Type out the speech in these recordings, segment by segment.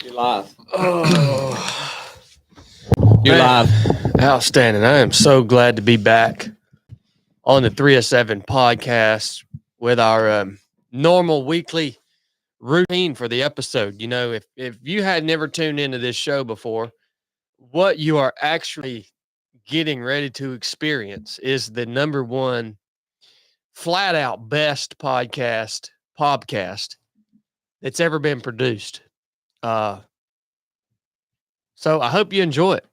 You're live. Oh, You're man. live. Outstanding. I am so glad to be back on the 307 podcast with our normal weekly routine for the episode. You know, if you had never tuned into this show before, what you are actually getting ready to experience is the number one flat out best podcast that's ever been produced. So I hope you enjoy it.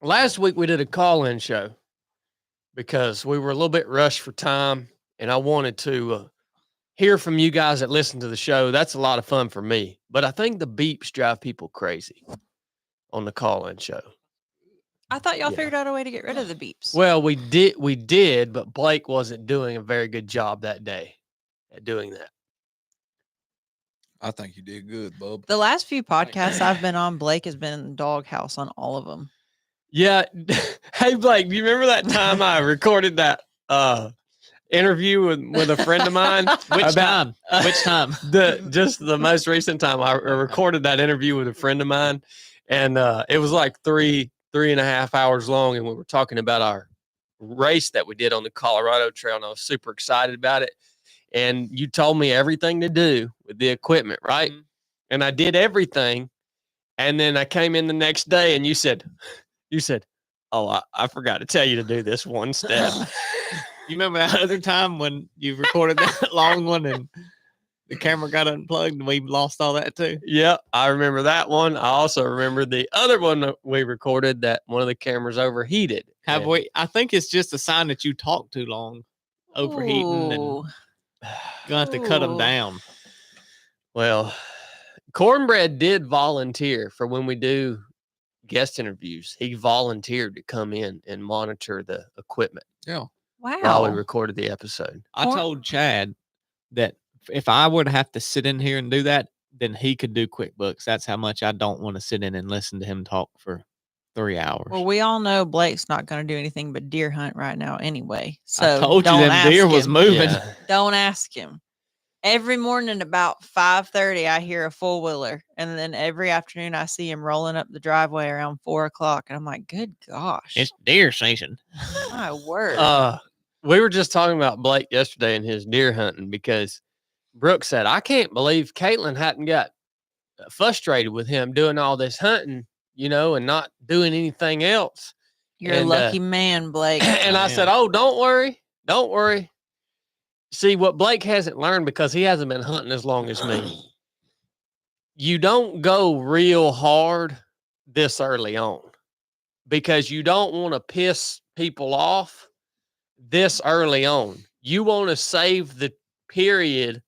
Last week we did a call-in show because we were a little bit rushed for time, and I wanted to hear from you guys that listen to the show. That's a lot of fun for me, but I think the beeps drive people crazy on the call-in show. I thought y'all figured out a way to get rid of the beeps. Well, we did, but Blake wasn't doing a very good job that day at doing that. I think you did good, bub. The last few podcasts I've been on, Blake has been in the doghouse on all of them. Yeah. Hey, Blake, do you remember that time I recorded that interview with a friend of mine? Which time? Just the most recent time I recorded that interview with a friend of mine, and it was like 3.5 hours long, and we were talking about our race that we did on the Colorado Trail, and I was super excited about it. And you told me everything to do with the equipment, right? Mm-hmm. And I did everything, and then I came in the next day, and you said, "Oh, I forgot to tell you to do this one step." You remember that other time when you recorded that long one and the camera got unplugged and we lost all that too? Yeah, I remember that one. I also remember the other one that we recorded that one of the cameras overheated. I think it's just a sign that you talk too long, overheating, and gonna have to cut them down. Well, Cornbread did volunteer for when we do guest interviews. He volunteered to come in and monitor the equipment. Yeah. Wow. While we recorded the episode. I told Chad that if I would have to sit in here and do that, then he could do QuickBooks. That's how much I don't want to sit in and listen to him talk for 3 hours. Well, we all know Blake's not going to do anything but deer hunt right now anyway. So I told you that deer was moving. Yeah. Don't ask him. Every morning about 5:30, I hear a four-wheeler. And then every afternoon, I see him rolling up the driveway around 4 o'clock. And I'm like, good gosh. It's deer season. My word. We were just talking about Blake yesterday and his deer hunting because Brooke said, I can't believe Caitlin hadn't got frustrated with him doing all this hunting, you know, and not doing anything else. You're a lucky man, Blake. And I said, oh, don't worry. See, what Blake hasn't learned because he hasn't been hunting as long as me, you don't go real hard this early on because you don't want to piss people off this early on. You want to save the period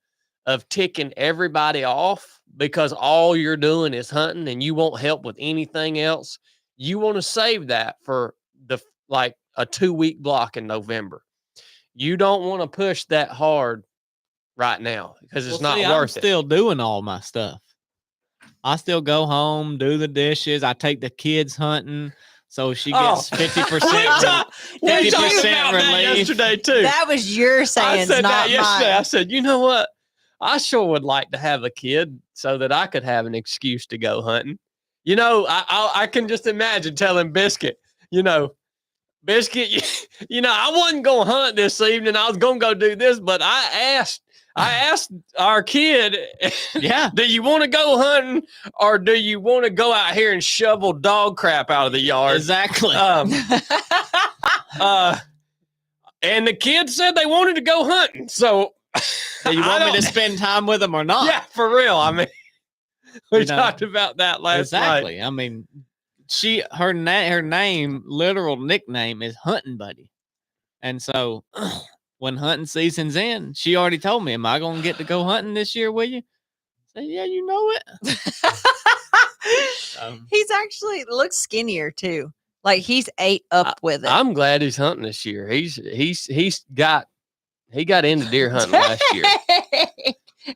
of ticking everybody off because all you're doing is hunting and you won't help with anything else. You want to save that for a 2-week block in November. You don't want to push that hard right now because it's not worth it. I'm still doing all my stuff. I still go home, do the dishes. I take the kids hunting, so she gets 50%. We talked about that yesterday too. That was your saying. I said not that yesterday. mine. I said, you know what? I sure would like to have a kid so that I could have an excuse to go hunting. You know, I can just imagine telling Biscuit, Biscuit, I wasn't going to hunt this evening. I was going to go do this, but I asked our kid, do you want to go hunting or do you want to go out here and shovel dog crap out of the yard? Exactly. And the kids said they wanted to go hunting. So do you want me to spend time with them or not? Yeah, for real. I mean, we talked about that last night. Exactly. I mean, her name, literal nickname is Hunting Buddy. And so when hunting season's in, she already told me, am I going to get to go hunting this year with you? I said, yeah, you know it. He's actually looks skinnier too. Like he's ate up with it. I'm glad he's hunting this year. He got into deer hunting last year.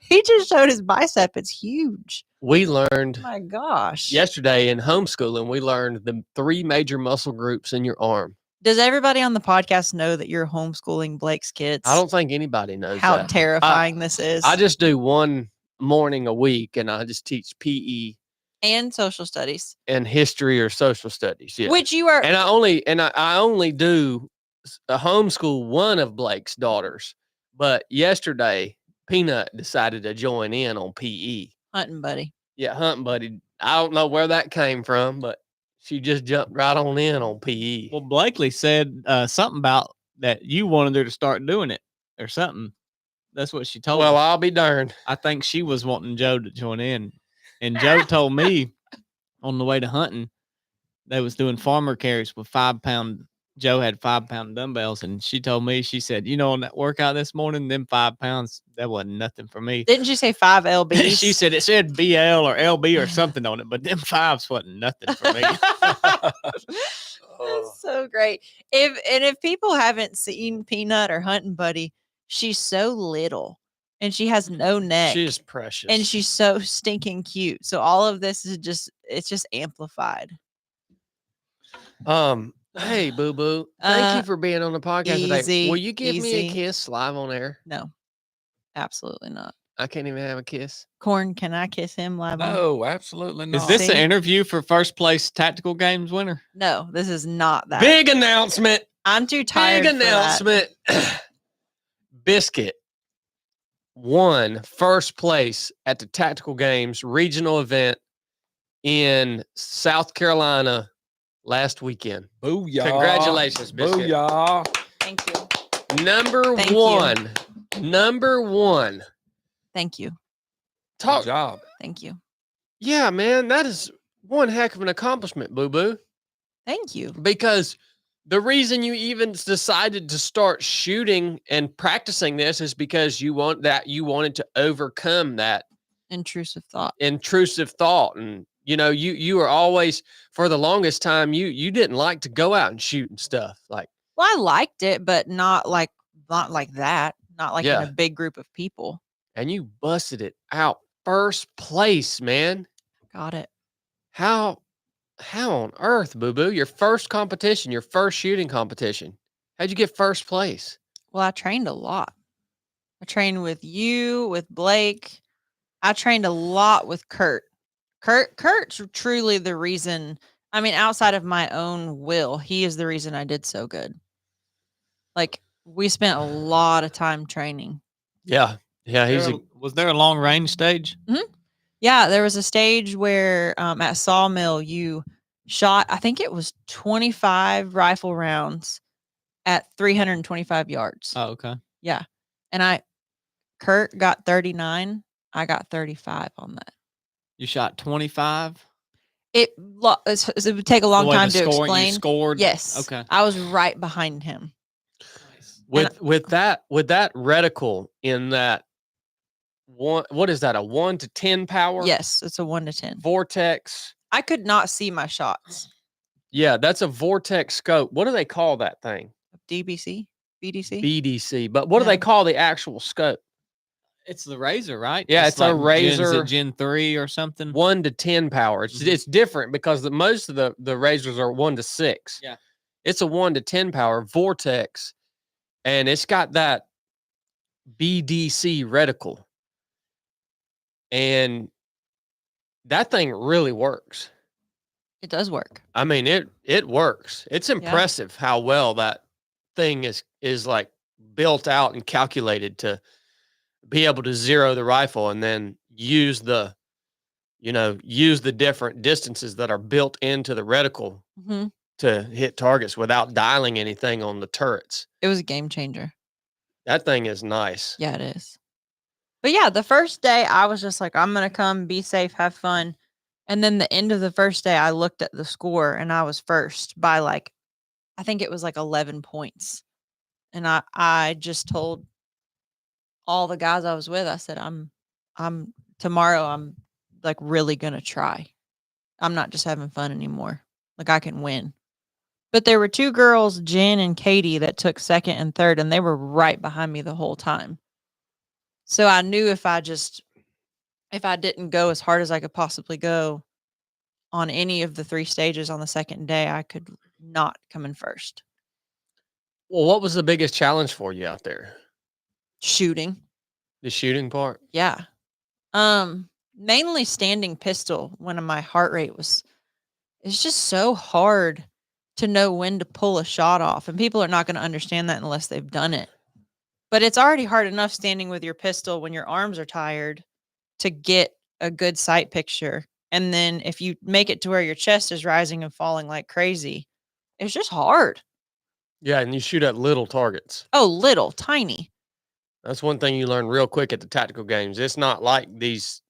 He just showed his bicep. It's huge. We learned, oh my gosh, yesterday in homeschooling, we learned the 3 major muscle groups in your arm. Does everybody on the podcast know that you're homeschooling Blake's kids? I don't think anybody knows how that. terrifying this is. I just do one morning a week, and I just teach PE and social studies, and history or social studies. Yeah. which you are. And I only do a homeschool one of Blake's daughters. But yesterday, Peanut decided to join in on PE. Hunting buddy. Yeah, hunting buddy. I don't know where that came from, but she just jumped right on in on PE. Well, Blakely said something about that you wanted her to start doing it or something. That's what she told Well, me. I'll be darned. I think she was wanting Joe to join in. And Joe told me on the way to hunting, they was doing farmer carries with 5-pound. Joe had 5-pound dumbbells, and she told me, she said, on that workout this morning, them 5 pounds, that wasn't nothing for me. Didn't you say 5 lbs? She said it said BL or LB or something on it, but them 5s wasn't nothing for me. That's so great. If people haven't seen Peanut or Hunting Buddy, she's so little and she has no neck. She's precious. and she's so stinking cute. So all of this is just amplified. Hey, Boo Boo. Thank you for being on the podcast today. easy, Will you give me a easy. kiss live on air? No, absolutely not. I can't even have a kiss. Corn, can I kiss him live on? No, absolutely not. Is this See? an interview for first place tactical games winner? No, this is not that. Big announcement. I'm too tired. Big for that. announcement. Biscuit won first place at the Tactical Games regional event in South Carolina last weekend. Booyah. Congratulations, Biscuit. Booyah. Thank you. Number Thank you. one. Number one. Thank you. Good Talk. job. Thank you. Yeah, man, that is one heck of an accomplishment, Boo Boo. Thank you. Because the reason you even decided to start shooting and practicing this is because you wanted to overcome that Intrusive thought. intrusive thought. And you were always, for the longest time, you didn't like to go out and shoot and stuff. Like, Well, I liked it, but not like that. Not like Yeah. in a big group of people. and you busted it out first place, man. Got it. How on earth, Boo Boo? Your first competition, your first shooting competition. How'd you get first place? Well, I trained a lot. I trained with you, with Blake. I trained a lot with Kurt. Kurt's truly the reason. I mean, outside of my own will, he is the reason I did so good. Like, we spent a lot of time training. Yeah. Yeah, Was there a long range stage? Yeah, there was a stage where at Sawmill you shot, I think it was 25 rifle rounds at 325 yards. Oh, okay. Yeah. And Kurt got 39. I got 35 on that. You shot 25? It would take a long time to You explain. scored? Yes. Okay. I was right behind him. with that reticle in that one, what is that, a 1 to 10 power? Yes, it's a 1 to 10. Vortex. I could not see my shots. Yeah, that's a vortex scope. What do they call that thing? DBC, BDC. BDC. But what do they Yeah. call the actual scope? It's the Razor, right? Yeah, it's a Razor. Gen 3 or something. 1 to 10 power. It's, Mhm. it's different because most of the razors are 1 to 6. Yeah. It's a 1 to 10 power vortex, and it's got that BDC reticle. And that thing really works. It does work. I mean, it works. It's impressive how well that thing is like built out and calculated to be able to zero the rifle and then use the different distances that are built into the reticle Hmm. to hit targets without dialing anything on the turrets. It was a game changer. That thing is nice. Yeah, it is. But yeah, the first day I was just like, I'm going to come, be safe, have fun. And then the end of the first day, I looked at the score and I was first by I think it was 11 points. And I just told all the guys I was with, I said, tomorrow I'm really going to try. I'm not just having fun anymore. I can win. But there were 2 girls, Jen and Katie, that took second and third, and they were right behind me the whole time. So I knew if I didn't go as hard as I could possibly go on any of the 3 stages on the second day, I could not come in first. Well, what was the biggest challenge for you out there? Shooting. The shooting part? Yeah. mainly standing pistol when my heart rate was. It's just so hard to know when to pull a shot off, and people are not going to understand that unless they've done it. But it's already hard enough standing with your pistol when your arms are tired to get a good sight picture. And then if you make it to where your chest is rising and falling like crazy, it's just hard. Yeah, and you shoot at little targets. Oh, little, tiny. That's one thing you learn real quick at the tactical games. It's not like these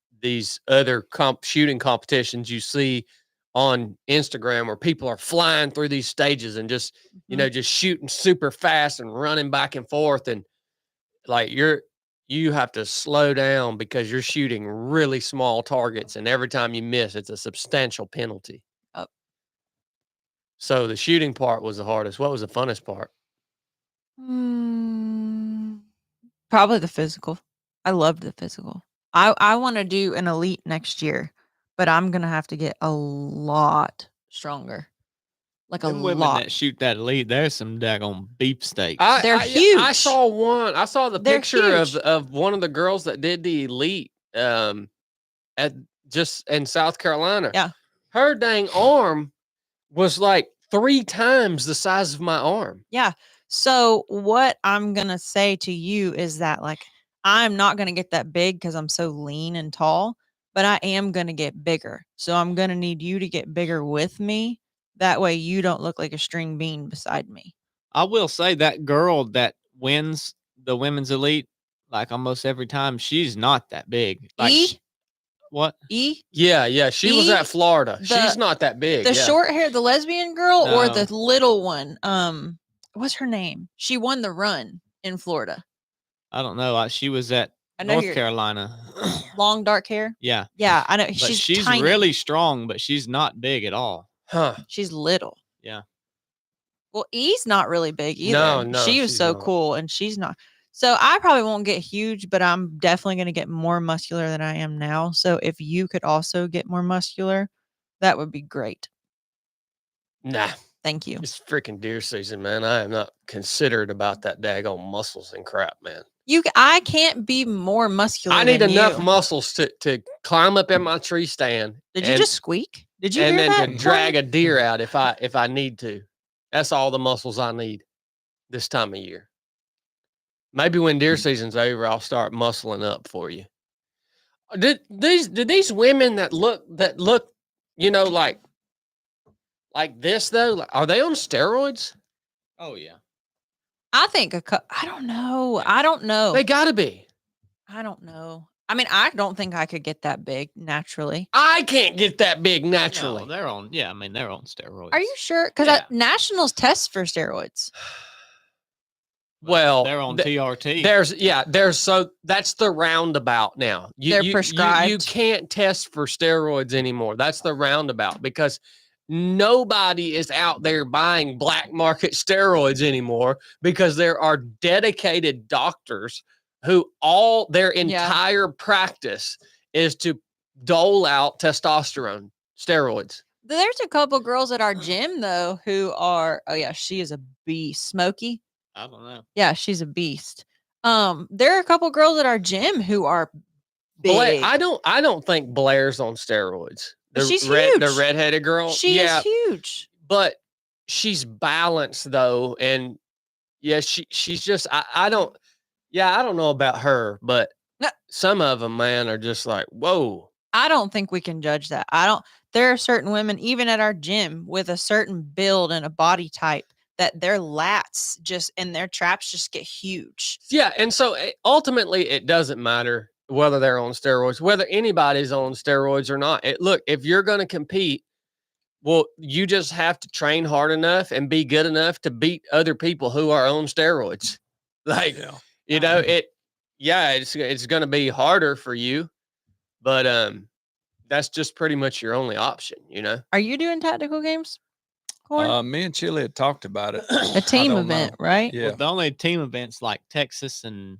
other shooting competitions you see on Instagram where people are flying through these stages and just just shooting super fast and running back and forth, and like you have to slow down because you're shooting really small targets, and every time you miss, it's a substantial penalty. Oh. So the shooting part was the hardest. What was the funnest part? Probably the physical. I loved the physical. I want to do an elite next year, but I'm gonna have to get a lot stronger. Like Them a women lot. that shoot that elite, there's some daggone beefsteaks. They're I huge. saw one. I saw the They're picture huge. of one of the girls that did the elite at just in South Carolina. Yeah. Her dang arm was like 3 times the size of my arm. Yeah. So what I'm gonna say to you is that like I'm not gonna get that big because I'm so lean and tall, but I am gonna get bigger. So I'm gonna need you to get bigger with me. That way you don't look like a string bean beside me. I will say that girl that wins the women's elite, like almost every time, she's not that big. Like E? what? Yeah. She was at Florida. She's not that big. The yeah. short hair, the lesbian girl, or No. the little one? What's her name? She won the run in Florida. I don't know. She was at I know North you're- Carolina. Long dark hair. Yeah, Yeah, I know. but She's she's really strong, but she's not big at all. Huh. She's little. Yeah. Well, E's not really big either. No, she was she's so not. cool, and she's not. So I probably won't get huge, but I'm definitely going to get more muscular than I am now. So if you could also get more muscular, that would be great. Nah. Thank you. It's freaking deer season, man. I am not considerate about that daggone muscles and crap, man. I can't be more muscular. I need than enough you. muscles to climb up in my tree stand. Did you just squeak? Did you and hear then that? to drag a deer out if I need to. That's all the muscles I need this time of year. Maybe when deer season's over, I'll start muscling up for you. Did these women that look like this though? Are they on steroids? Oh yeah. I think I don't know. I don't know. They gotta be. I don't know. I mean, I don't think I could get that big naturally. I can't get that big naturally. No, they're on. Yeah, I mean they're on steroids. Are you sure? Because Yeah. nationals test for steroids. Well, they're on TRT. So that's the roundabout now. They're prescribed. You can't test for steroids anymore. That's the roundabout because nobody is out there buying black market steroids anymore because there are dedicated doctors who all their entire practice is to dole out testosterone steroids. There's a couple girls at our gym though who are. Oh yeah, she is a beast. Smokey. I don't know. Yeah, she's a beast. There are a couple girls at our gym who are big. I don't think Blair's on steroids. She's huge. The redheaded girl. She is huge. But she's balanced though, and yeah, she's just I don't know about her, but No. some of them, man, are just like, whoa. I don't think we can judge that. There are certain women, even at our gym, with a certain build and a body type that their lats and their traps just get huge. Yeah, and so ultimately, it doesn't matter whether they're on steroids, whether anybody's on steroids or not. Look, if you're going to compete, well, you just have to train hard enough and be good enough to beat other people who are on steroids. Like, it's going to be harder for you, but that's just pretty much your only option, Are you doing tactical games? Corn? Me and Chili had talked about it. A team don't event, know. right? Yeah. Well, the only team events like Texas and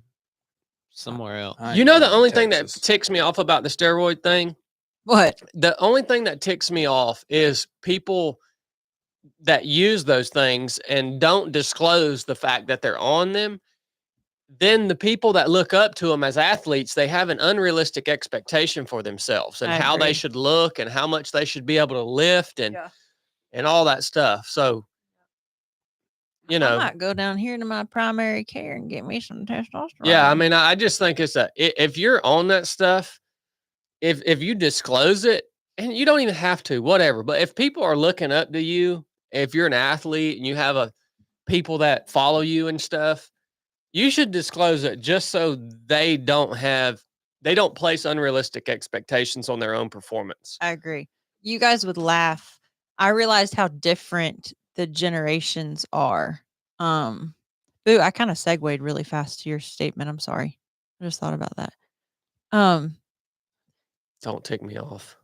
somewhere else. I ain't You know, the going to only thing that Texas. ticks me off about the steroid thing, What? the only thing that ticks me off is people that use those things and don't disclose the fact that they're on them. then the people that look up to them as athletes, they have an unrealistic expectation for themselves and I how they agree. should look and how much they should be able to lift and Yeah. and all that stuff. So, you I know, might go down here to my primary care and get me some testosterone. yeah, I mean, I just think it's if you're on that stuff, if you disclose it, and you don't even have to, whatever. But if people are looking up to you, if you're an athlete and you have people that follow you and stuff, you should disclose it just so they don't place unrealistic expectations on their own performance. I agree. You guys would laugh. I realized how different the generations are. Boo, I kind of segued really fast to your statement. I'm sorry. I just thought about that. Don't tick me off.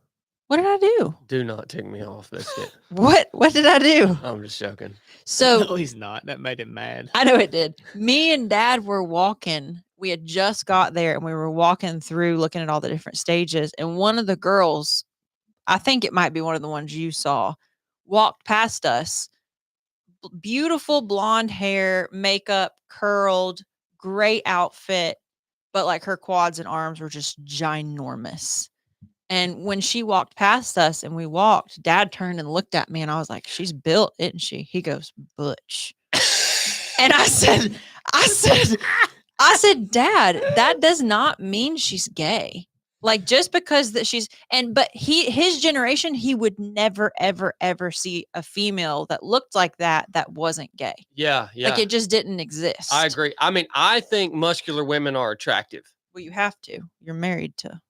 What did I do? Do not tick me off. That's it. What did I do? I'm just joking. So No, he's not. That made him mad. I know it did. Me and Dad were walking. We had just got there and we were walking through looking at all the different stages. And one of the girls, I think it might be one of the ones you saw, walked past us. Beautiful blonde hair, makeup, curled, great outfit, but like her quads and arms were just ginormous. And when she walked past us and we walked, Dad turned and looked at me and I was like, she's built, isn't she? He goes, butch. And I said, Dad, that does not mean she's gay. Like just because that but his generation, he would never, ever, ever see a female that looked like that wasn't gay. Yeah. Like it just didn't exist. I agree. I mean, I think muscular women are attractive. Well, you have to. You're married to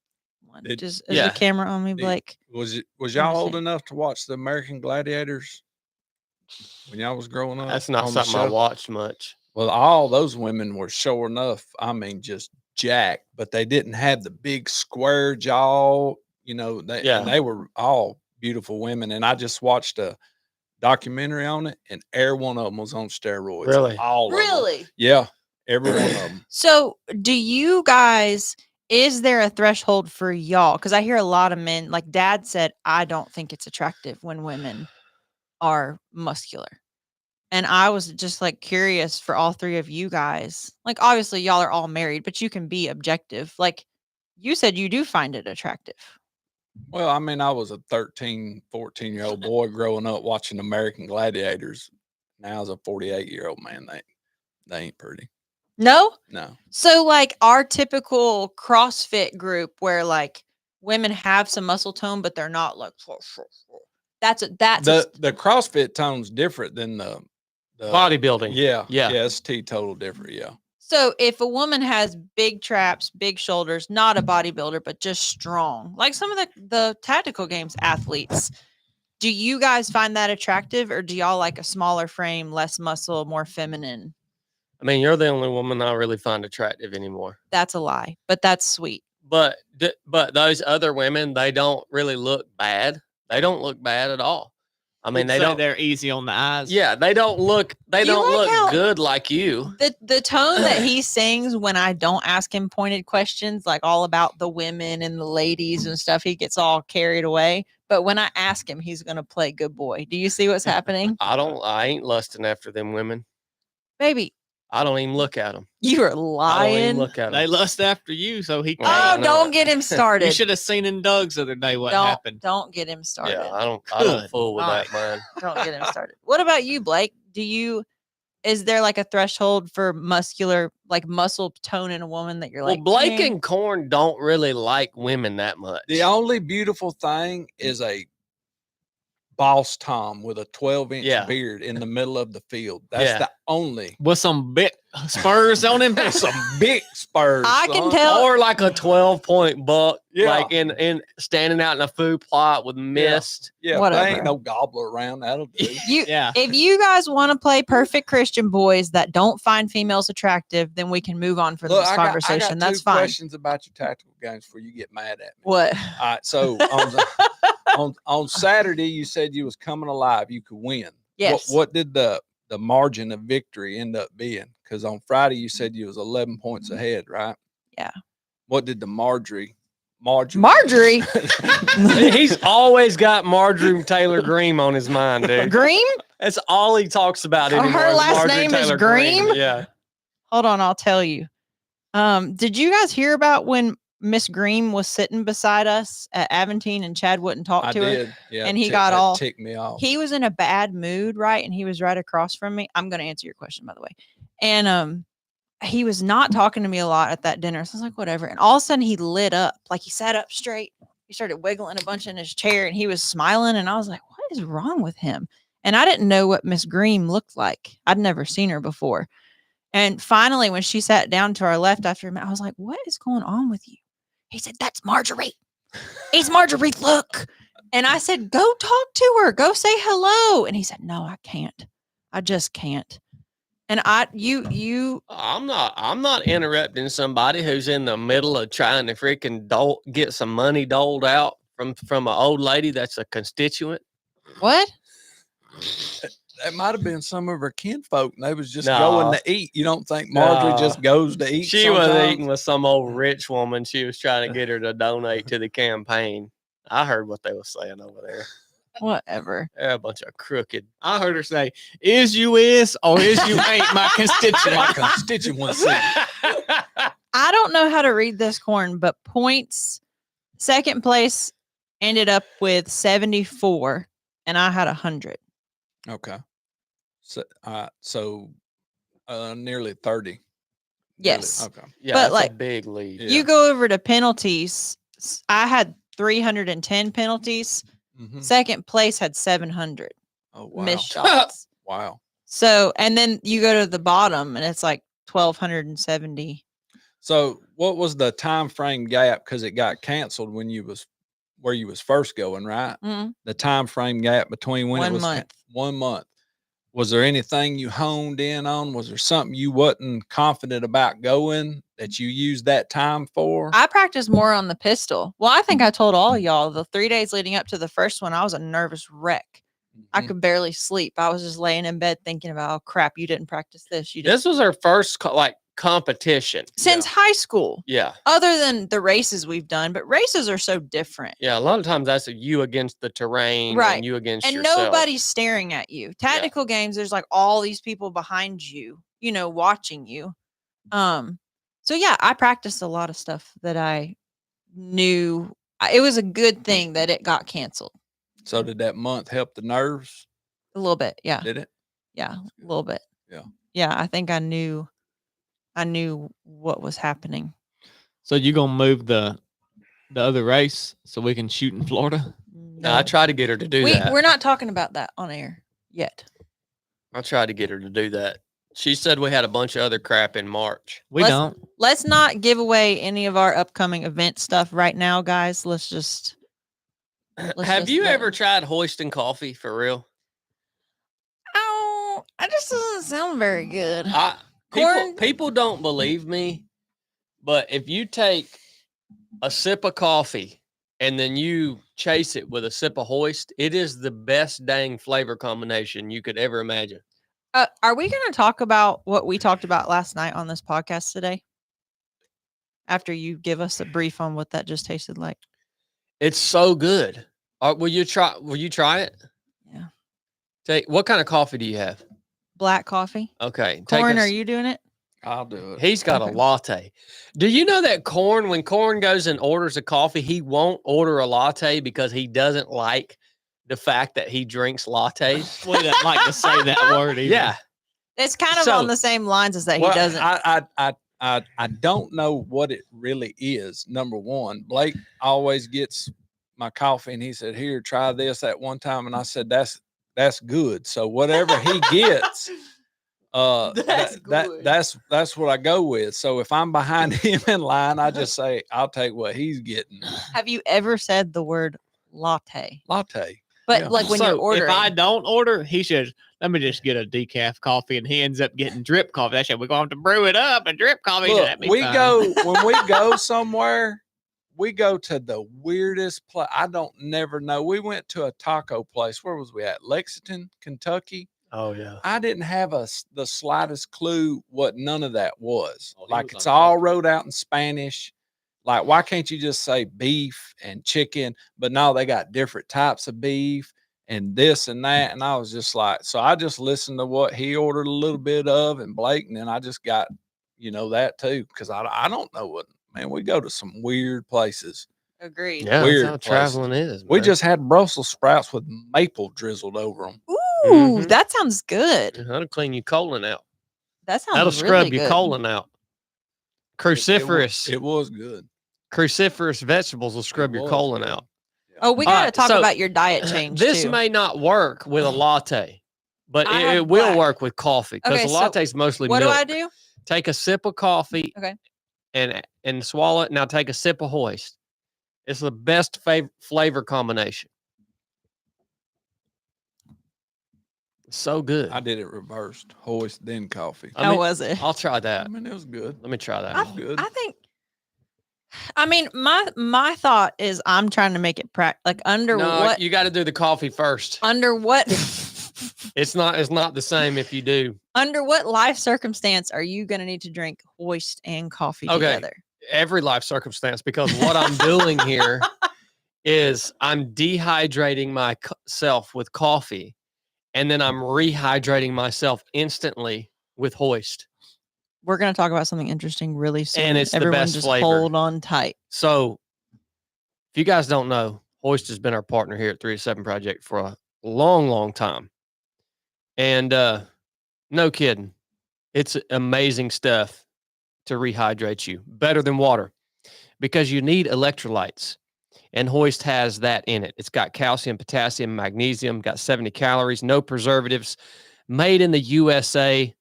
one. Is yeah. the camera on me, Blake? Was Let y'all me old see. enough to watch the American Gladiators when y'all was growing up? That's not on the something I show? watched much. Well, all those women were sure enough. I mean, just jacked, but they didn't have the big square jaw. You know, they were all beautiful women. And I just watched a documentary on it, and every one of them was on steroids. Really? All of them. Really? Yeah, every one of them. So, do you guys? Is there a threshold for y'all? Because I hear a lot of men, like Dad said, I don't think it's attractive when women are muscular. And I was just like curious for all three of you guys. Like, obviously, y'all are all married, but you can be objective. Like, you said you do find it attractive. Well, I mean, I was a 13, 14-year-old boy growing up watching American Gladiators. Now, as a 48-year-old man, they ain't pretty. No? No. So, like, our typical CrossFit group where, like, women have some muscle tone, but they're not like, that's the CrossFit tone's different than the bodybuilding. Yeah. Yeah. It's total different. Yeah. So if a woman has big traps, big shoulders, not a bodybuilder, but just strong, like some of the tactical games athletes, do you guys find that attractive, or do y'all like a smaller frame, less muscle, more feminine? I mean, you're the only woman I really find attractive anymore. That's a lie, but that's sweet. But those other women, they don't really look bad. They don't look bad at all. I mean, They're easy on the eyes. Yeah, they don't look how- good like you. The tone that he sings when I don't ask him pointed questions, like all about the women and the ladies and stuff, he gets all carried away. But when I ask him, he's going to play good boy. Do you see what's happening? I ain't lusting after them women. Baby, I don't even look at them. you are I don't even lying. look at They them. lust after you, so he Oh, can't. Oh, don't get him started. You should have seen in Doug's the other day what happened. Don't get him started. Yeah, I don't Good. fool with All that, man. Don't get him started. What about you, Blake? Is there like a threshold for muscular, like muscle tone in a woman that you're Well, like, Blake "Eh." and Corn don't really like women that much. The only beautiful thing is a boss Tom with a 12-inch Yeah. beard in the middle of the field. That's Yeah. the only. With some big spurs on him. Some big spurs. I can son. tell- Or like a 12-point buck, Yeah. like in standing out in a food plot with mist. Yeah, if Whatever. there ain't no gobbler around. That'll do. Yeah. If you guys want to play perfect Christian boys that don't find females attractive, then we can move on from Look, this I got conversation. two That's fine. questions about your tactical games before you get mad at me. What? All right, so on Saturday you said you was coming alive, you could win. Yes. What did the margin of victory end up being? Because on Friday you said you was 11 points ahead, right? Yeah. What did the Marjorie? He's always got Marjorie Taylor Greene on his mind, dude. Green? That's all he talks about Oh, her anymore. is last Marjorie name is Taylor Greene? Yeah. Hold on, I'll tell you. Did you guys hear about when Miss Green was sitting beside us at Aventine and Chad wouldn't talk I to her? did. Yeah. And he got all ticked me off. He was in a bad mood, right? And he was right across from me. I'm going to answer your question, by the way. And he was not talking to me a lot at that dinner. So I was like, whatever. And all of a sudden he lit up. Like he sat up straight. He started wiggling a bunch in his chair and he was smiling. And I was like, what is wrong with him? And I didn't know what Miss Green looked like. I'd never seen her before. And finally, when she sat down to our left after him, I was like, what is going on with you? He said, that's Marjorie. It's Marjorie. Look. And I said, go talk to her. Go say hello. And he said, no, I can't. I just can't. And I'm not interrupting somebody who's in the middle of trying to freaking get some money doled out from an old lady that's a constituent. What? It might have been some of her kinfolk, and they was just going to eat. You don't think Marjorie just goes to eat? She was eating with some old rich woman. She was trying to get her to donate to the campaign. I heard what they were saying over there. Whatever. They're a bunch of crooked. I heard her say, "Is you is or is you ain't my constituent." My constituency. I don't know how to read this, Corn, but points. Second place ended up with 74, and I had 100. Okay. So nearly 30. Yes. Nearly, okay. Yeah, But that's like a big lead. Yeah. you go over to penalties. I had 310 penalties. Mhm. Second place had 700 Oh wow. missed shots. Wow. So, and then you go to the bottom, and it's like 1,270. So what was the time frame gap? Because it got canceled when you was where you was first going, right? Mm, The time frame gap between when it 1 was month. 1 month. Was there anything you honed in on? Was there something you wasn't confident about going that you used that time for? I practiced more on the pistol. Well, I think I told all of y'all the 3 days leading up to the first one, I was a nervous wreck. I Mhm. could barely sleep. I was just laying in bed thinking about, oh crap, you didn't practice this. You didn't. This was her first competition. Since high school, Yeah. other than the races we've done, but races are so different. Yeah. A lot of times that's you against the terrain, Right. And you against And yourself. nobody's staring at you. Tactical games, there's like all these people behind you, watching you. So yeah, I practiced a lot of stuff that I knew. It was a good thing that it got canceled. So did that month help the nerves? A little bit, yeah. Did it? Yeah, a little bit. Yeah. Yeah, I think I knew what was happening. So you gonna move the other race so we can shoot in Florida? No, I tried to get her to do that. We're not talking about that on air yet. I tried to get her to do that. She said we had a bunch of other crap in March. We don't. Let's not give away any of our upcoming event stuff right now, guys. Have you ever tried hoisting coffee for real? Oh, it just doesn't sound very good. People don't believe me, but if you take a sip of coffee and then you chase it with a sip of hoist, it is the best dang flavor combination you could ever imagine. Are we going to talk about what we talked about last night on this podcast today? After you give us a brief on what that just tasted like. It's so good. Will you try it? Yeah. What kind of coffee do you have? Black coffee. Okay. Corn, are you doing it? I'll do it. He's got a latte. Do you know that when Corn goes and orders a coffee, he won't order a latte because he doesn't like the fact that he drinks lattes? We don't like to say that word either. Yeah. It's kind of on the same lines as that. He doesn't. I don't know what it really is. Number one, Blake always gets my coffee and he said, "Here, try this." At one time, and I said, "That's good." So whatever he gets, that's what I go with. So if I'm behind him in line, I just say, "I'll take what he's getting." Have you ever said the word latte? Latte. But Yeah. like when you're ordering, if I don't order, he says, "Let me just get a decaf coffee," and he ends up getting drip coffee. I said, "We're going to have to brew it up and drip coffee." Look, That'd be when we fine. go somewhere, we go to the weirdest place. I don't never know. We went to a taco place. Where was we at? Lexington, Kentucky. Oh yeah. I didn't have the slightest clue what none of that was. Oh, he Like was it's on all top. wrote out in Spanish. Like, why can't you just say beef and chicken? But no, they got different types of beef and this and that. And I was just like, so I just listened to what he ordered a little bit of and Blake, and then I just got you know, that too. Cause I don't know what, man, we go to some weird places. Agreed. Yeah, Weird that's how traveling is. We man. just had Brussels sprouts with maple drizzled over them. Ooh, that sounds good. That'll clean your colon out. That sounds That'll scrub really your good. colon out. Cruciferous. It was good. Cruciferous vegetables will scrub your colon out. Yeah. Oh, we All got to right, talk so about your diet change This too. may not work with a latte, but I it have will black. work with coffee because Okay, a so latte is mostly What milk. do I do? Take a sip of coffee. Okay. And swallow it. Now take a sip of Hoist. It's the best flavor combination. So good. I did it reversed. Hoist, then coffee. How was it? I'll try that. I mean, it was good. Let me try that. I, Good. I think. I mean, my thought is I'm trying to make it like under No, what you got to do the coffee first. under what It's not the same if you do. under what life circumstance are you going to need to drink Hoist and coffee Okay. together? Every life circumstance, because what I'm doing here is I'm dehydrating myself with coffee, and then I'm rehydrating myself instantly with Hoist. We're going to talk about something interesting really soon. And it's the Everyone best just flavor. hold on tight. So, if you guys don't know, Hoist has been our partner here at 3 to 7 Project for a long, long time. And no kidding, it's amazing stuff to rehydrate you. Better than water because you need electrolytes. And Hoist has that in it. It's got calcium, potassium, magnesium, got 70 calories, no preservatives, made in the USA,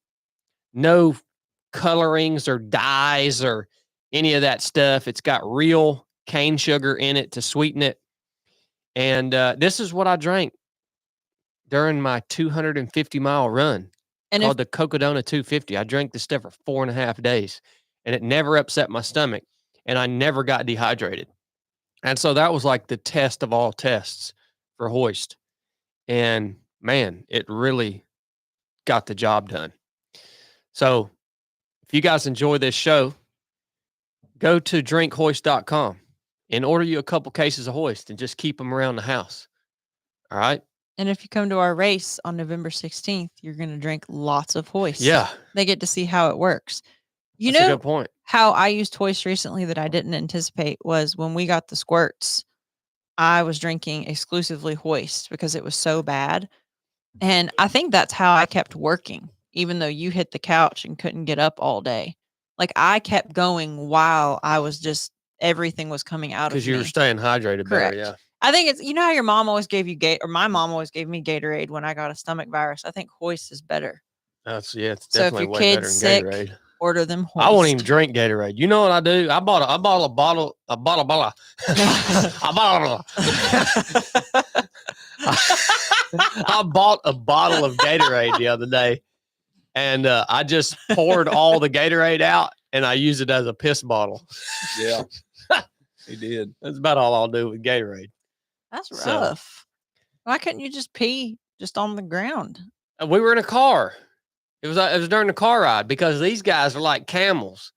no colorings or dyes or any of that stuff. It's got real cane sugar in it to sweeten it. And this is what I drank during my 250-mile run called the Cocodona 250. I drank this stuff for 4.5 days, and it never upset my stomach, and I never got dehydrated. And so that was like the test of all tests for Hoist. And man, it really got the job done. So if you guys enjoy this show, go to drinkhoist.com and order you a couple cases of Hoist and just keep them around the house. All right. And if you come to our race on November 16th, you're going to drink lots of Hoist. Yeah. They get to see how it works. You That's a know good point. how I used Hoist recently that I didn't anticipate was when we got the squirts, I was drinking exclusively Hoist because it was so bad. And I think that's how I kept working, even though you hit the couch and couldn't get up all day. Like I kept going while I was just, everything was coming out of me. Because you were staying hydrated Correct. better. Yeah. I think it's, you know how your mom always gave you my mom always gave me Gatorade when I got a stomach virus. I think Hoist is better. It's So if definitely your way kid's better than sick, Gatorade. order them Hoist. I won't even drink Gatorade. You know what I do? I bought a bottle. I bought a bottle of Gatorade the other day, and I just poured all the Gatorade out, and I use it as a piss bottle. Yeah, he did. That's about all I'll do with Gatorade. That's So- rough. Why couldn't you just pee just on the ground? We were in a car. It was during the car ride because these guys are like camels.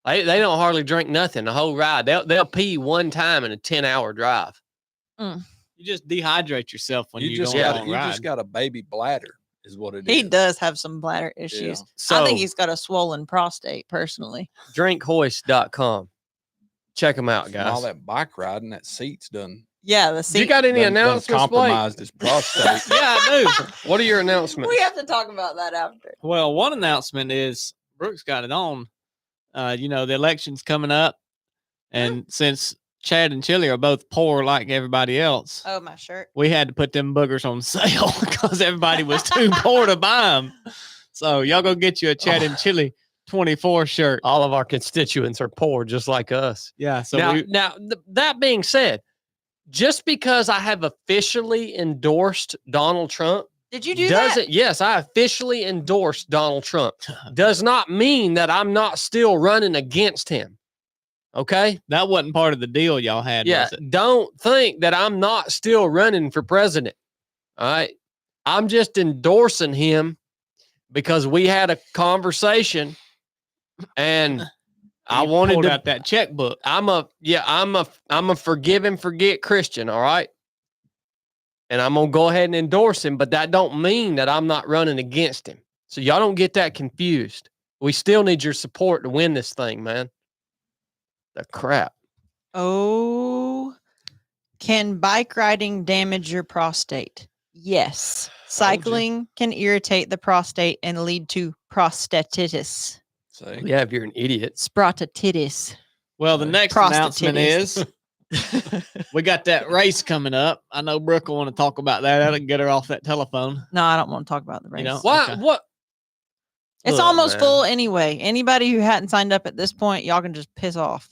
They don't hardly drink nothing the whole ride. They'll pee one time in a 10-hour drive. You just dehydrate yourself when you just don't got go on you ride. just got a baby bladder, is what it is. He does have some bladder issues. So I think he's got a swollen prostate personally. drinkhoist.com. Check them out, From all guys. that bike riding, that seat's done. Yeah, the seat. You got any done announcements, Blake? compromised his prostate. Yeah, I do. What are your announcements? We have to talk about that after. Well, one announcement is Brooks got it on. The election's coming up, and since Chad and Chili are both poor like everybody else, Oh, my shirt. we had to put them boogers on sale because everybody was too poor to buy them. So y'all go get you a Chad and Chili 24 shirt. All of our constituents are poor, just like us. Yeah. So That being said, just because I have officially endorsed Donald Trump, Did you do that? yes, I officially endorsed Donald Trump, does not mean that I'm not still running against him. Okay? that wasn't part of the deal y'all had, Yeah, was it? don't think that I'm not still running for president. All right? I'm just endorsing him because we had a conversation and I You wanted pulled to out that checkbook. I'm a forgive and forget Christian, all right? And I'm gonna go ahead and endorse him, but that don't mean that I'm not running against him. So y'all don't get that confused. we still need your support to win this thing, man. The crap. Oh, can bike riding damage your prostate? Yes. Cycling can irritate the prostate and lead to prostatitis. Yeah, if you're an idiot. Sprotatitis. Well, the next announcement is we got that race coming up. I know Brooke will want to talk about that. I can get her off that telephone. No, I don't want to talk about the race. You know? Why? Okay. What? It's Look, almost man. full anyway. Anybody who hadn't signed up at this point, y'all can just piss off.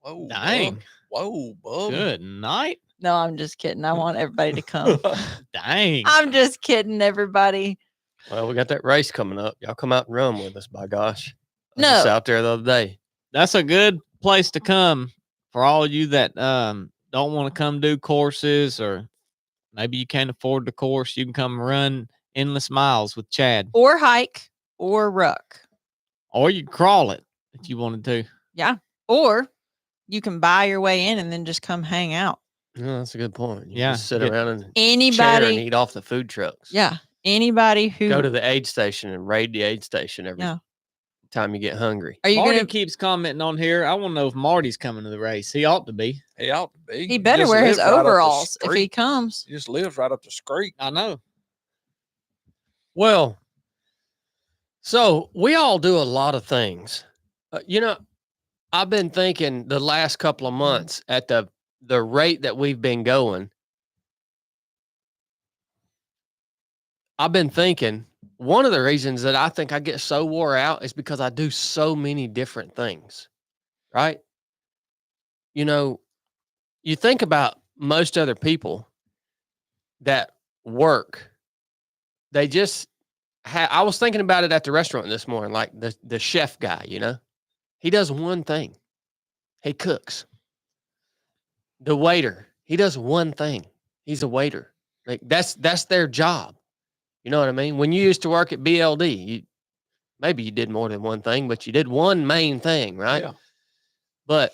Whoa, Dang. Bub. Whoa, bub. Good night. No, I'm just kidding. I want everybody to come. Dang. I'm just kidding, everybody. Well, we got that race coming up. Y'all come out and run with us, by gosh. I was No. just out there the other day. That's a good place to come for all of you that don't want to come do courses, or maybe you can't afford the course. You can come run endless miles with Chad, Or hike or ruck. or you can crawl it if you wanted to. Yeah. Or you can buy your way in and then just come hang out. Yeah, that's a good point. You Yeah, just sit get- around and chair and Anybody. eat off the food trucks. Yeah. Anybody who. Go to the aid station and raid the aid station every Yeah. time you get hungry. Are you Marty going to. keeps commenting on here. I want to know if Marty's coming to the race. He ought to be. He ought to be. He better just wear his lives right up the overalls if he street. comes. He just lives right up the street. I know. Well, so we all do a lot of things. I've been thinking the last couple of months at the rate that we've been going. I've been thinking one of the reasons that I think I get so wore out is because I do so many different things, right? You think about most other people that work, they just I was thinking about it at the restaurant this morning, like the chef guy, he does one thing. He cooks. The waiter, he does one thing. He's a waiter. Like that's their job. You know what I mean? When you used to work at BLD, maybe you did more than one thing, but you did one main thing, right? Yeah. But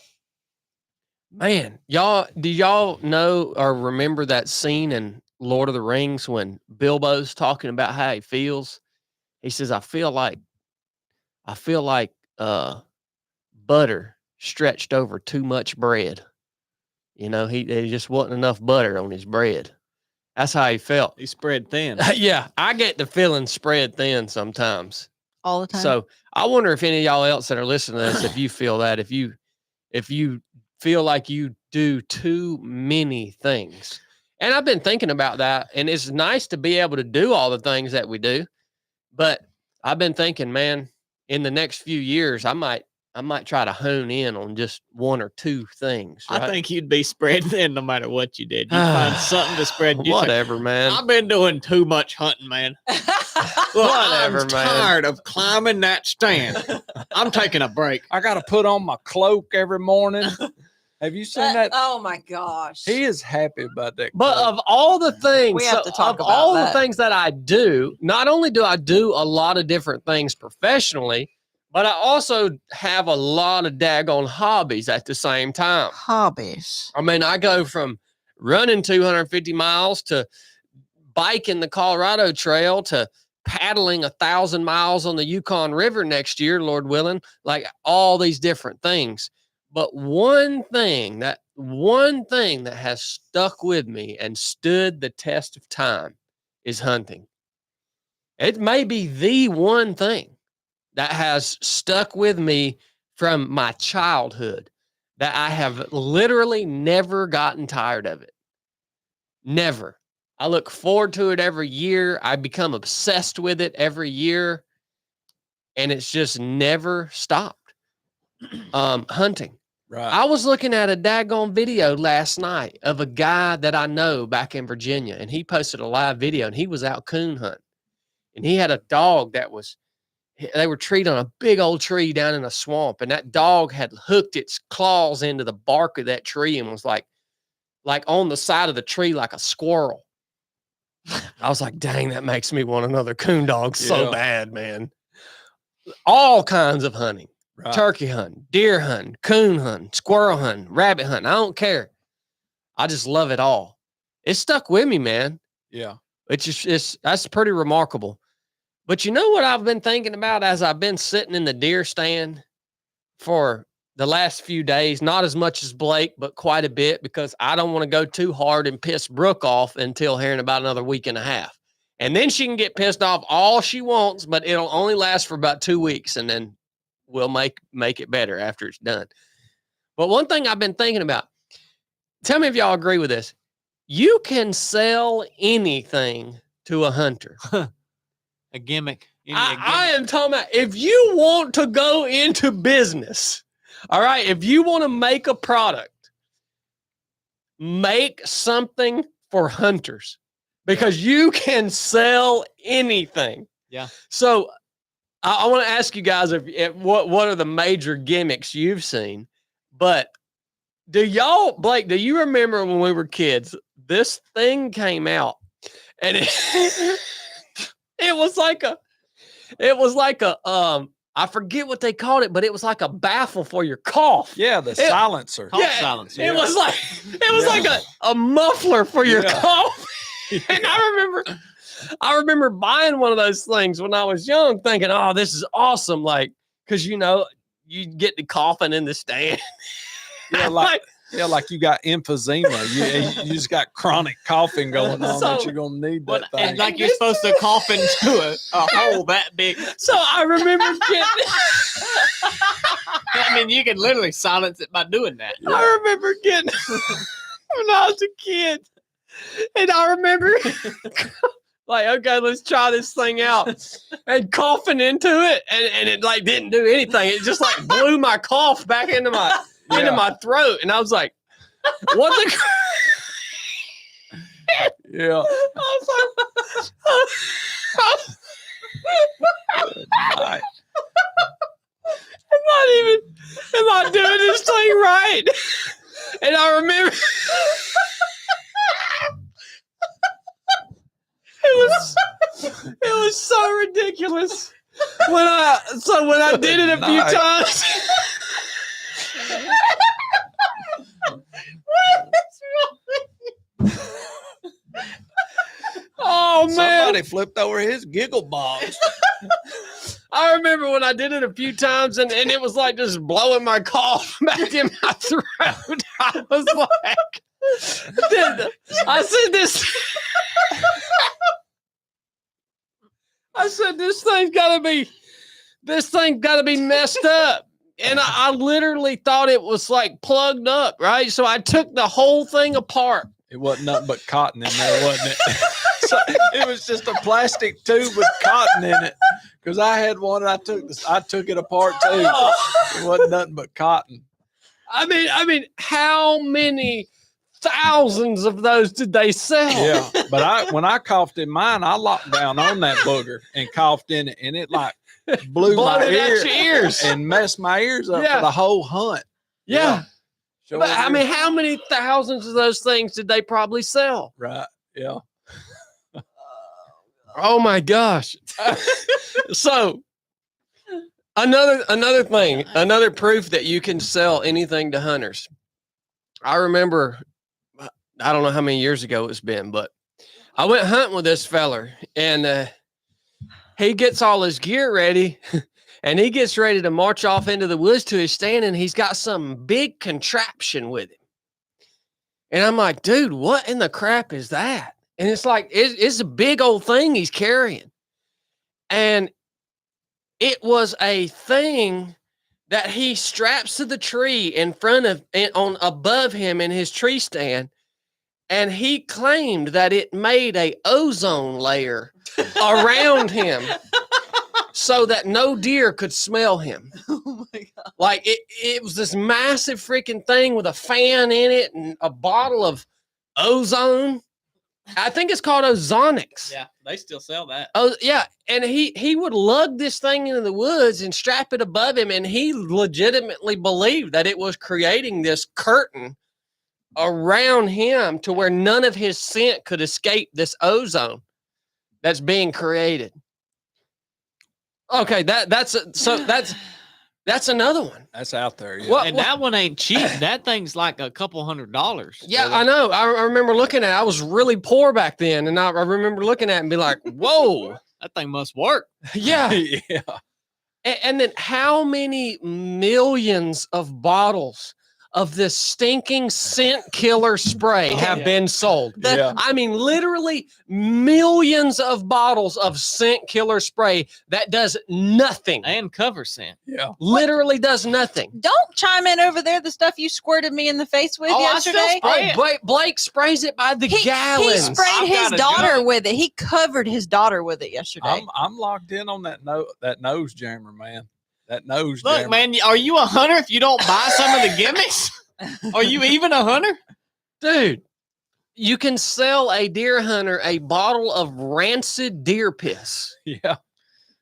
man, do y'all know or remember that scene in Lord of the Rings when Bilbo's talking about how he feels? He says, I feel like butter stretched over too much bread. There just wasn't enough butter on his bread. That's how he felt. He spread thin. Yeah, I get the feeling spread thin sometimes. All the time. So I wonder if any of y'all else that are listening to this, if you feel that, if you feel like you do too many things. And I've been thinking about that, and it's nice to be able to do all the things that we do. But I've been thinking, man, in the next few years, I might try to hone in on just one or two things. Right? I think you'd be spread thin no matter what you did. You'd find something to spread. You'd say, Whatever, man. I've been doing too much hunting, man. Whatever, I'm man. tired of climbing that stand. I'm taking a break. I got to put on my cloak every morning. Have you seen that? Oh my gosh. He is happy about that. But cloak. of all the things, We have to talk of about all that. the things that I do, not only do I do a lot of different things professionally, but I also have a lot of daggone hobbies at the same time. Hobbies. I mean, I go from running 250 miles to biking the Colorado Trail to paddling 1,000 miles on the Yukon River next year, Lord willing, like all these different things. But one thing that has stuck with me and stood the test of time is hunting. It may be the one thing that has stuck with me from my childhood that I have literally never gotten tired of it. Never. I look forward to it every year. I become obsessed with it every year. And it's just never stopped. Hunting. Right. I was looking at a daggone video last night of a guy that I know back in Virginia, and he posted a live video, and he was out coon hunting. And he had a dog they were treed on a big old tree down in a swamp, and that dog had hooked its claws into the bark of that tree and was like on the side of the tree like a squirrel. I was like, dang, that makes me want another coon dog so Yeah. bad, man. All kinds of hunting. Right. Turkey hunting, deer hunting, coon hunting, squirrel hunting, rabbit hunting. I don't care. I just love it all. It stuck with me, man. Yeah. That's pretty remarkable. But you know what I've been thinking about as I've been sitting in the deer stand for the last few days, not as much as Blake, but quite a bit, because I don't want to go too hard and piss Brooke off until here in about another week and a half. And then she can get pissed off all she wants, but it'll only last for about 2 weeks, and then we'll make it better after it's done. But one thing I've been thinking about, tell me if y'all agree with this. You can sell anything to a hunter. A gimmick. I am talking about, if you want to go into business, all right, if you want to make a product, make something for hunters, because you can sell anything. Yeah. So I want to ask you guys if what are the major gimmicks you've seen? But Blake, do you remember when we were kids, this thing came out and it was like a I forget what they called it, but it was like a baffle for your cough. Yeah, the silencer. Cough silencer. It was like a muffler for your cough. And I remember buying one of those things when I was young, thinking, "Oh, this is awesome!" Like, because you get the coughing in the stand. Like you got emphysema. You just got chronic coughing going on that you're gonna need that thing. And like you're supposed to cough into a hole that big. So I remember getting. I mean, you can literally silence it by doing that. Yeah. I remember getting when I was a kid, and I remember like, okay, let's try this thing out, and coughing into it, and it like didn't do anything. It just like blew my cough back into my throat, and I was like, "What the?" Yeah. I was like, am I doing this thing right? And I remember it was so ridiculous when I did it a few times. Oh man! Somebody flipped over his giggle box. I remember when I did it a few times, and it was like just blowing my cough back in my throat. I was like, I said this. I said this thing's gotta be messed up. And I literally thought it was like plugged up, right? So I took the whole thing apart. It wasn't nothing but cotton in there, wasn't it? So it was just a plastic tube with cotton in it. Because I had one, and I took it apart too. It wasn't nothing but cotton. I mean, how many thousands of those did they sell? Yeah, but when I coughed in mine, I locked down on that booger and coughed in it, and it like blew my ears and messed my ears up for the whole hunt. Yeah. Sure. But I mean, how many thousands of those things did they probably sell? Right. Yeah. Oh my gosh. So another thing, another proof that you can sell anything to hunters. I remember, I don't know how many years ago it's been, but I went hunting with this feller, and he gets all his gear ready, and he gets ready to march off into the woods to his stand, and he's got some big contraption with him. And I'm like, dude, what in the crap is that? And it's like, it's a big old thing he's carrying. And it was a thing that he straps to the tree in front of, above him in his tree stand. And he claimed that it made a ozone layer around him so that no deer could smell him. Oh my God. Like it was this massive freaking thing with a fan in it and a bottle of ozone. I think it's called ozonics. Yeah, they still sell that. Oh yeah. And he would lug this thing into the woods and strap it above him. And he legitimately believed that it was creating this curtain around him to where none of his scent could escape this ozone that's being created. Okay, that's another one. That's out there. Yeah. Well, And that one ain't cheap. That thing's like a couple $100. Yeah, I know. I remember looking at it. I was really poor back then, and I remember looking at it and be like, whoa. That thing must work. Yeah. Yeah. And then how many millions of bottles of this stinking scent killer spray have been sold? Yeah. I mean, literally millions of bottles of scent killer spray that does nothing. And cover scent. Yeah. Literally does nothing. Don't chime in over there. The stuff you squirted me in the face with Oh, I still yesterday. spray it. Blake sprays it by the He gallons. sprayed I've his got a daughter jug. with it. He covered his daughter with it yesterday. I'm locked in on that nose jammer, man. That nose Look, jammer. man, are you a hunter if you don't buy some of the gimmicks? Are you even a hunter? Dude, you can sell a deer hunter a bottle of rancid deer piss. Yeah.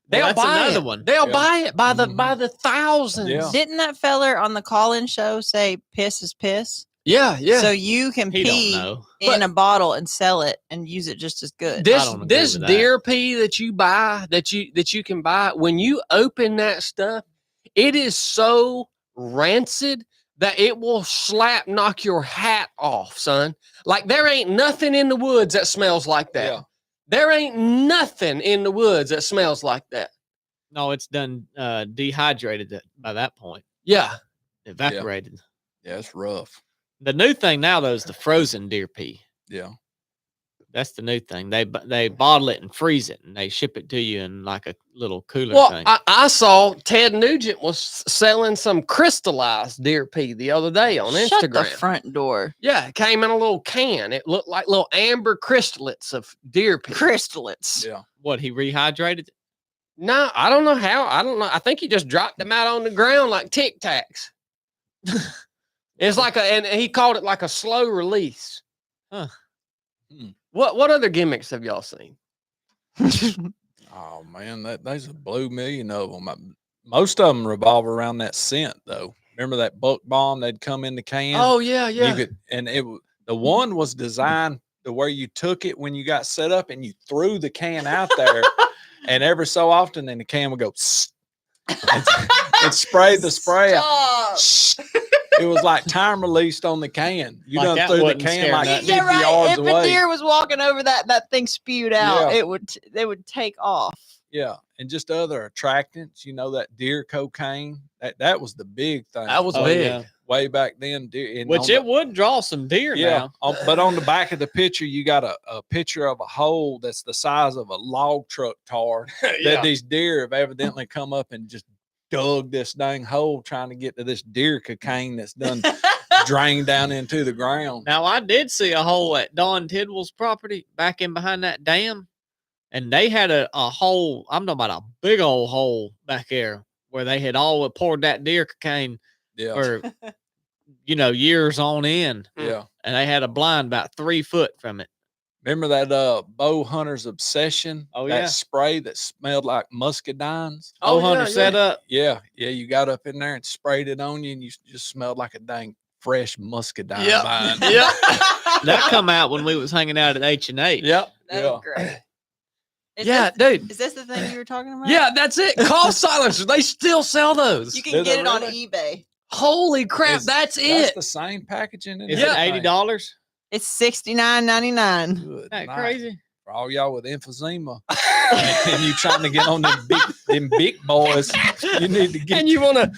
They'll that's buy another it. one. They'll Yeah. buy it by the Mhm. thousands. Yeah. Didn't that feller on the call-in show say piss is piss? Yeah, yeah. So you can He pee don't know. in a bottle and sell it and use it just as good. this don't agree this with that. deer pee that you buy that you can buy, when you open that stuff, it is so rancid that it will knock your hat off, son. Like there ain't nothing in the woods that smells like that. Yeah. There ain't nothing in the woods that smells like that. No, it's done dehydrated by that point. Yeah. Evaporated. Yeah, it's rough. The new thing now, though, is the frozen deer pee. Yeah. That's the new thing. They bottle it and freeze it, and they ship it to you in like a little cooler Well, thing. I saw Ted Nugent was selling some crystallized deer pee the other day on Shut the Instagram. front door. Yeah, it came in a little can. It looked like little amber crystallets of deer pee. Crystallets. Yeah. What, he rehydrated it? No, I don't know how. I don't know. I think he just dropped them out on the ground like Tic Tacs. It's like and he called it like a slow release. Huh. What other gimmicks have y'all seen? Oh man, there's a blue million of them. Most of them revolve around that scent, though. Remember that buck bomb? They'd come in the can. Oh yeah, yeah. You could, and the one was designed to where you took it when you got set up and you threw the can out there, and every so often, then the can would go and spray the spray out. Stop. It was like time released on the can. You Like done that threw the wouldn't can scare like nothing. 50 Yeah, right. yards If a away. deer was walking over that thing spewed out, Yeah. they would take off. Yeah, and just other attractants. That deer cocaine. That was the big thing. That was Oh, big. yeah. way back then. Deer, and Which on it would draw some deer Yeah, now. but on the back of the picture, you got a picture of a hole that's the size of a log truck tar that these deer have evidently come up and just dug this dang hole trying to get to this deer cocaine that's done drained down into the ground. Now, I did see a hole at Don Tidwell's property back in behind that dam, and they had a hole. I'm talking about a big old hole back there where they had all poured that deer cocaine Yeah, for, years on end. yeah. And they had a blind about 3 foot from it. Remember that bow hunter's obsession? Oh, that yeah. spray that smelled like muscadines. Oh, Hunter set up. Yeah, you got up in there and sprayed it on you, and you just smelled like a dang fresh muscadine Yep. vine. Yep. That come out when we was hanging out at H&H. Yep. That Yeah. was great. Yeah, dude. Is this the thing you were talking about? Yeah, that's it. Cough silencers. They still sell those. You Do can they get it on really? eBay. Holy crap, that's That's it. the same packaging. And Is everything. it $80? It's $69.99. Good Isn't that night. crazy? For all y'all with emphysema and you trying to get on them big boys, you need to get And you wanna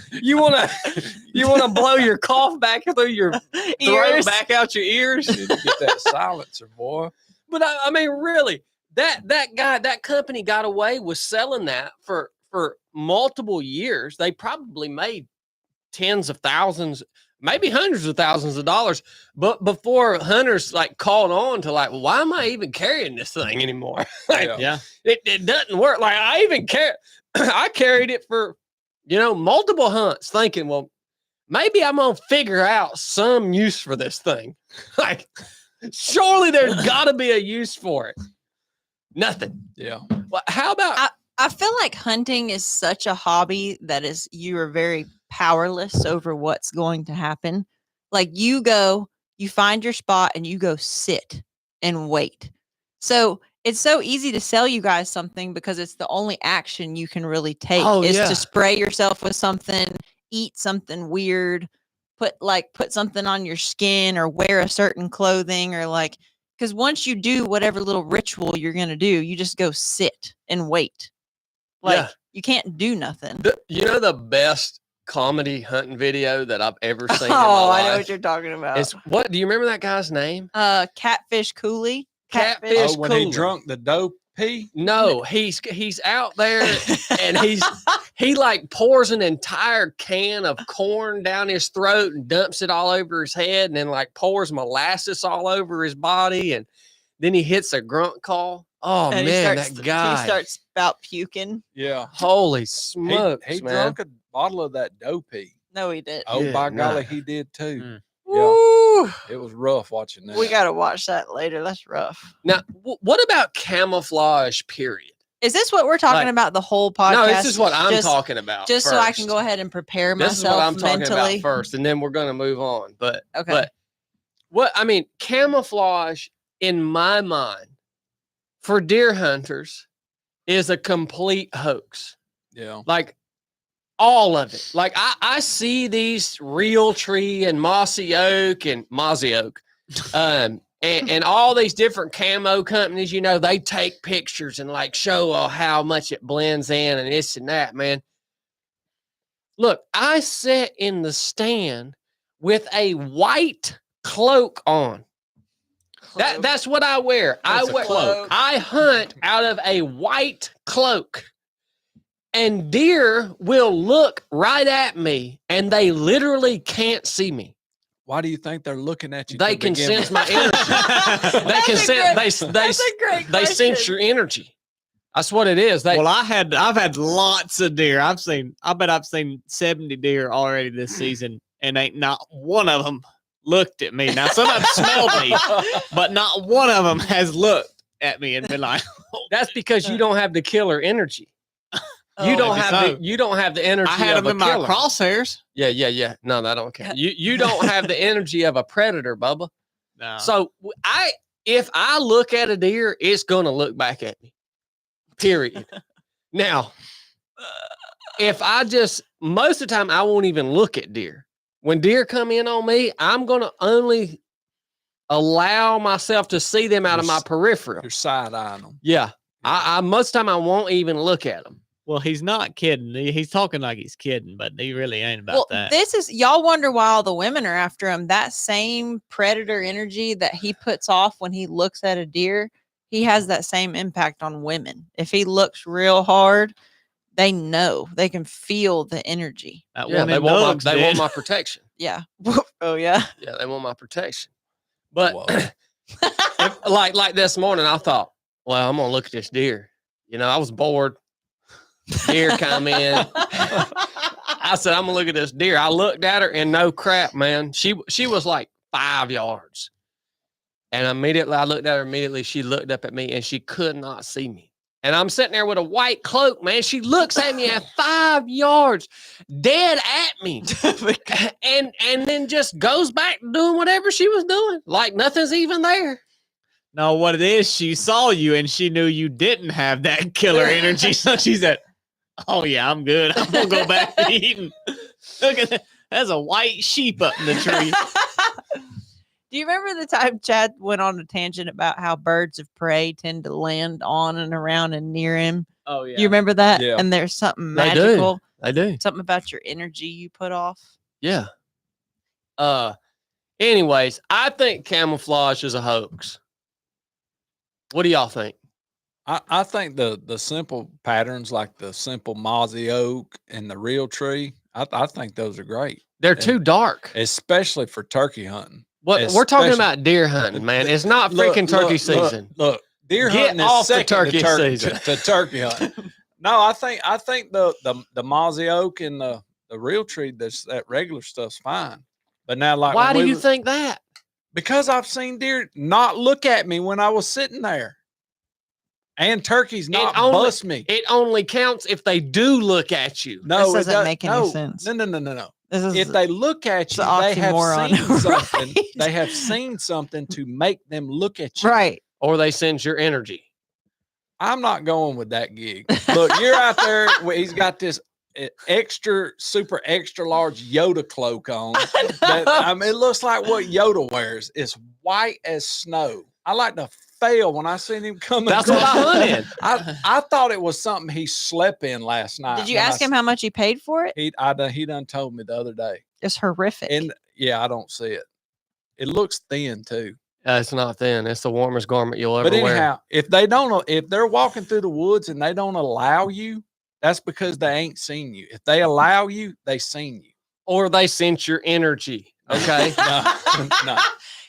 blow your cough back through your throat, Ears. back out your ears. you need to get that silencer, boy. But I mean, really, that company got away with selling that for multiple years. They probably made tens of thousands, maybe hundreds of thousands of dollars. But before hunters caught on to why am I even carrying this thing anymore? Yeah. Yeah. It doesn't work. I even I carried it for multiple hunts, thinking, well, maybe I'm gonna figure out some use for this thing. Surely there's got to be a use for it. Nothing. Yeah. Well, how about I feel like hunting is such a hobby that you are very powerless over what's going to happen. Like you find your spot and you go sit and wait. So it's so easy to sell you guys something because it's the only action you can really take is yeah. to spray yourself with something, eat something weird, put something on your skin or wear a certain clothing or Because once you do whatever little ritual you're gonna do, you just go sit and wait. Like you can't do nothing. You know the best comedy hunting video that I've ever seen in my Oh, life? I know what you're talking about. It's what? Do you remember that guy's name? Catfish Cooley. Catfish when Cooley. he drunk the dope pee? No, he's out there and he like pours an entire can of corn down his throat and dumps it all over his head and then like pours molasses all over his body and then he hits a grunt call. Oh and man, that guy. He starts about puking. Yeah. Holy smokes, he man. drunk a bottle of that dopey. No, he did. Oh, Yeah, by golly, nah. he did too. Mm. Woo! It was rough watching that. We got to watch that later. That's rough. Now, what about camouflage, period? Is this what we're talking about the whole podcast? No, this is what I'm talking about. Just first. so I can go ahead and prepare myself This is what I'm talking mentally. about first, and then we're going to move on. But Okay. But what I mean, camouflage in my mind for deer hunters is a complete hoax. Yeah. Like all of it. Like I see these real tree and mossy oak and and all these different camo companies, you know, they take pictures and like show how much it blends in and this and that, man. Look, I sat in the stand with a white cloak on. That's what I wear. What's a cloak? I hunt out of a white cloak. And deer will look right at me and they literally can't see me. Why do you think they're looking at you? They can sense my energy. They can sense That's a great they sense question. your energy. That's what it is. Well, I've had lots of deer. I bet I've seen 70 deer already this season, and ain't not one of them looked at me. Now some of them smelled me, but not one of them has looked at me and been like, that's because you don't have the killer energy. You don't have the energy. I had of them in a my killer. crosshairs. Yeah. No, I don't care. You don't have the energy of a predator, Bubba. No. So if I look at a deer, it's gonna look back at me. Period. Now, if most of the time I won't even look at deer. When deer come in on me, I'm gonna only allow myself to see them out of my peripheral. You're side eyeing them. Yeah. I most of the time I won't even look at them. Well, he's not kidding. He's talking like he's kidding, but he really ain't about that. This is y'all wonder why all the women are after him. That same predator energy that he puts off when he looks at a deer, he has that same impact on women. If he looks real hard, they know, they can feel the energy. Yeah, they want my protection. Yeah. Oh yeah. Yeah, they want my protection. But like this morning, I thought, well, I'm gonna look at this deer. You know, I was bored. Deer come in. I said, I'm gonna look at this deer. I looked at her and no crap, man. She was like 5 yards. And immediately I looked at her, immediately she looked up at me and she could not see me. And I'm sitting there with a white cloak, man. She looks at me at 5 yards, dead at me. and then just goes back doing whatever she was doing. Like nothing's even there. No, what it is, she saw you and she knew you didn't have that killer energy. So she said, oh yeah, I'm good. I'm gonna go back to eating. Look at that. There's a white sheep up in the tree. Do you remember the time Chad went on a tangent about how birds of prey tend to land on and around and near him? Oh yeah. You remember that? Yeah. And there's something They do. magical. I do. Something about your energy you put off. Yeah. Anyways, I think camouflage is a hoax. What do y'all think? I think the simple patterns like the simple mozzie oak and the real tree, I think those are great, They're too dark. especially for turkey hunting. What we're talking especially- about deer hunting, man. It's not freaking turkey season. Look, deer Get hunting off is the second turkey to season. to turkey hunting. No, I think the mozzie oak and the real tree, that regular stuff's fine. But now, like, Why when do you think that? Because I've seen deer not look at me when I was sitting there, and turkeys not bust me. It only counts if they do look at you. No, This it doesn't make any no, sense. No. This is If they look at you, an they have oxymoron, seen something. right? They have seen something to make them look at you. right. Or they sense your energy. I'm not going with that gig. Look, you're out there. He's got this super extra large Yoda cloak on. It looks like what Yoda wears. It's white as snow. I like to fail when I seen him coming. That's what I hunted. I thought it was something he slept in last night. Did you ask him how much he paid for it? He done told me the other day. It's horrific. And yeah, I don't see it. It looks thin too. It's not thin. It's the warmest garment you'll ever But anyhow, wear. if they're walking through the woods and they don't allow you, that's because they ain't seen you. If they allow you, they seen you. Or they sense your energy. Okay. No.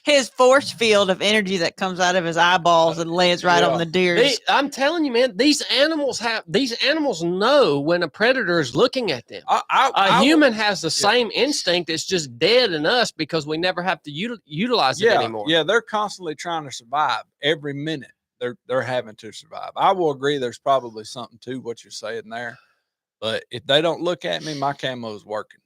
His force field of energy that comes out of his eyeballs and lands right on the deers. I'm telling you, man, these animals know when a predator is looking at them. A human has the same instinct. It's just dead in us because we never have to utilize it anymore. Yeah, they're constantly trying to survive. Every minute they're having to survive. I will agree there's probably something to what you're saying there. But if they don't look at me, my camo is working.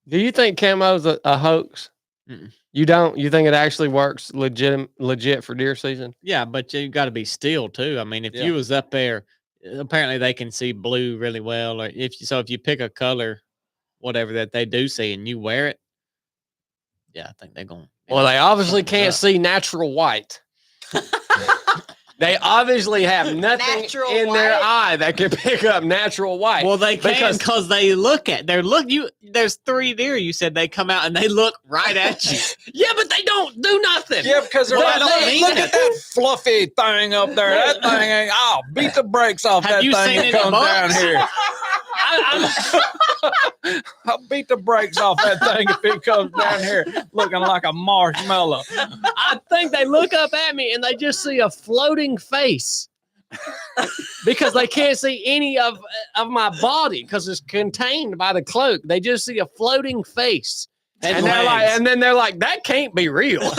Do you think camo's a hoax? Mm-mm. You don't? You think it actually works legit for deer season? Yeah, but you got to be still too. I mean, if you was up there, apparently they can see blue really well. Or if you pick a color, whatever that they do see, and you wear it, yeah, I think they're going. Well, they obviously can't see natural white. They obviously have nothing Natural in their white? eye that can pick up natural white. Well, they can because they look at. There's 3 deer. You said they come out and they look right at you. Yeah, but they don't do nothing. Yeah, because they're like, look at that fluffy thing up there. That thing ain't. I'll beat the brakes off Have that you thing seen that any comes down bucks? here. I'll beat the brakes off that thing if it comes down here looking like a marshmallow. I think they look up at me and they just see a floating face because they can't see any of my body because it's contained by the cloak. They just see a floating face, and then they're like, that can't be real.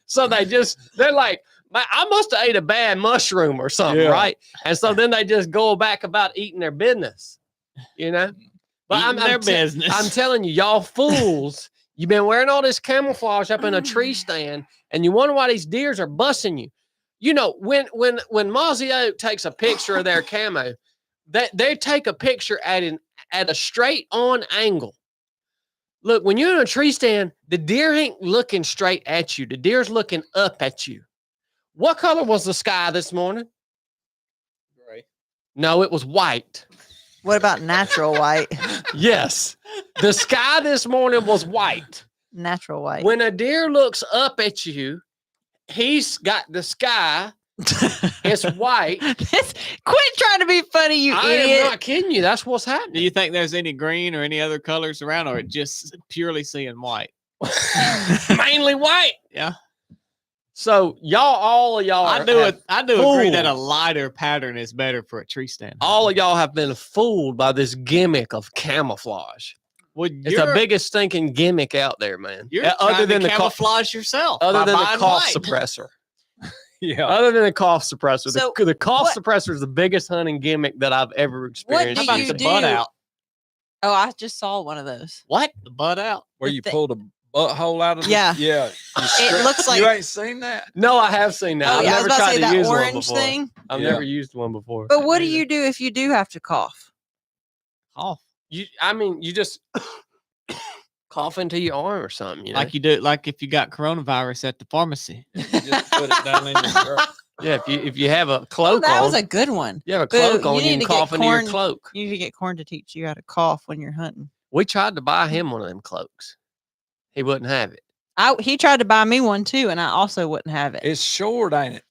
So they're like, I must have ate a bad mushroom or something, right? And so then they just go back about eating their business, But I'm telling you, y'all fools, you've been wearing all this camouflage up in a tree stand, and you wonder why these deers are busting you. When Mozzie Oak takes a picture of their camo, they take a picture at a straight on angle. Look, when you're in a tree stand, the deer ain't looking straight at you. The deer's looking up at you. What color was the sky this morning? Gray. No, it was white. What about natural white? Yes. The sky this morning was white. Natural white. When a deer looks up at you, he's got the sky. It's white. Quit trying to be funny, you idiot. I'm not kidding you. That's what's happening. Do you think there's any green or any other colors around, or it just purely seeing white? Mainly white. Yeah. So all of y'all I do agree that a lighter pattern is better for a tree stand. All of y'all have been fooled by this gimmick of camouflage. Well, It's the biggest stinking gimmick out there, man. You're other than the camouflage yourself. Other than the cough suppressor. Yeah. Other than the cough suppressor. So the cough suppressor is the biggest hunting gimmick that I've ever experienced. What do you the butt out? Oh, I just saw one of those. What? The butt out? Where you pulled a butthole out of the Yeah. It looks like you ain't seen that. No, I have seen that. Oh, I've yeah, I was never about to tried say to that use one orange before. thing. I've Yeah. never used one before. But what do you do if you do have to cough? Cough. You just cough into your arm or something, Like you do, like if you got coronavirus at the pharmacy. You just put it down in your throat. Yeah, if you have a cloak That on, was a good one. you have a But cloak you on, need you to can get cough into your corn- cloak. You need to get Corn to teach you how to cough when you're hunting. We tried to buy him one of them cloaks. He wouldn't have it. He tried to buy me one too, and I also wouldn't have it. It's short, ain't it?